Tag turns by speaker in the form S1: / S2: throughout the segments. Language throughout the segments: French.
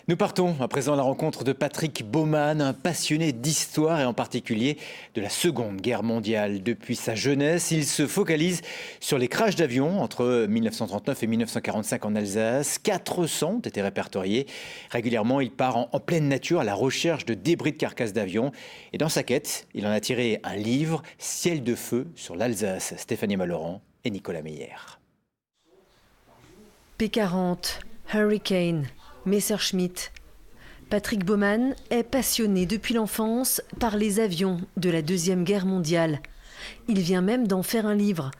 S1: Nous partons à présent à la rencontre de Patrick Baumann, un passionné d'histoire et en particulier de la Seconde Guerre mondiale. Depuis sa jeunesse, il se focalise sur les crashs d'avions entre 1939 et 1945 en Alsace. 400 ont été répertoriés. Régulièrement, il part en pleine nature à la recherche de débris de carcasses d'avions. Et dans sa quête, il en a tiré un livre, Ciel de feu sur l'Alsace. Stéphanie Malorand et Nicolas Meyer.
S2: P-40, Hurricane, Messerschmitt. Patrick Baumann est passionné depuis l'enfance par les avions de la Deuxième Guerre mondiale. Il vient même d'en faire un livre.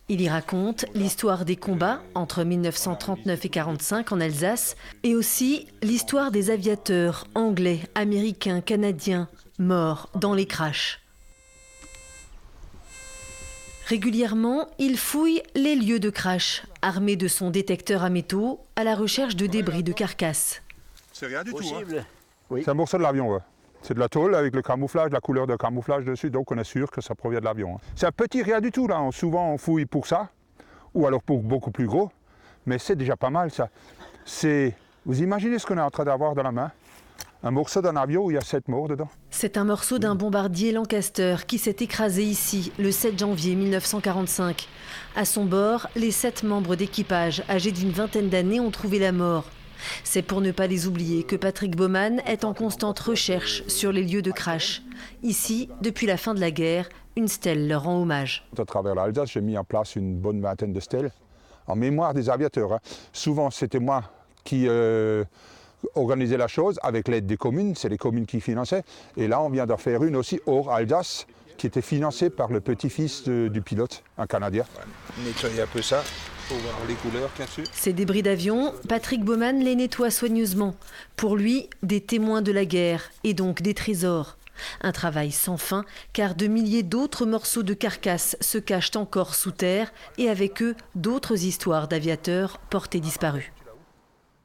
S2: Il y raconte l'histoire des combats entre 1939 et 1945 en Alsace et aussi l'histoire des aviateurs anglais, américains, canadiens morts dans les crashs. Régulièrement, il fouille les lieux de crash, armé de son détecteur à métaux, à la recherche de débris de carcasses.
S3: C'est rien du tout. Hein.
S4: Oui. C'est un morceau de l'avion, ouais. C'est de la tôle avec le camouflage, la couleur de camouflage dessus, donc on est sûr que ça provient de l'avion. Hein. C'est un petit rien du tout, là. Souvent on fouille pour ça, ou alors pour beaucoup plus gros, mais c'est déjà pas mal, ça. Vous imaginez ce qu'on est en train d'avoir dans la main? Un morceau d'un avion où il y a 7 morts dedans.
S2: C'est un morceau d'un bombardier Lancaster qui s'est écrasé ici le 7 janvier 1945. À son bord, les 7 membres d'équipage âgés d'une vingtaine d'années ont trouvé la mort. C'est pour ne pas les oublier que Patrick Baumann est en constante recherche sur les lieux de crash. Ici, depuis la fin de la guerre, une stèle leur rend hommage.
S4: À travers l'Alsace, j'ai mis en place une bonne vingtaine de stèles en mémoire des aviateurs. Hein. Souvent, c'était moi qui organisait la chose avec l'aide des communes, c'est les communes qui finançaient. Et là, on vient d'en faire une aussi hors Alsace, qui était financée par le petit-fils du pilote, un Canadien.
S3: Nettoyer un peu ça, pour voir les couleurs qu'il y a dessus.
S2: Ces débris d'avion, Patrick Baumann les nettoie soigneusement. Pour lui, des témoins de la guerre et donc des trésors. Un travail sans fin, car de milliers d'autres morceaux de carcasses se cachent encore sous terre et avec eux d'autres histoires d'aviateurs portés disparus.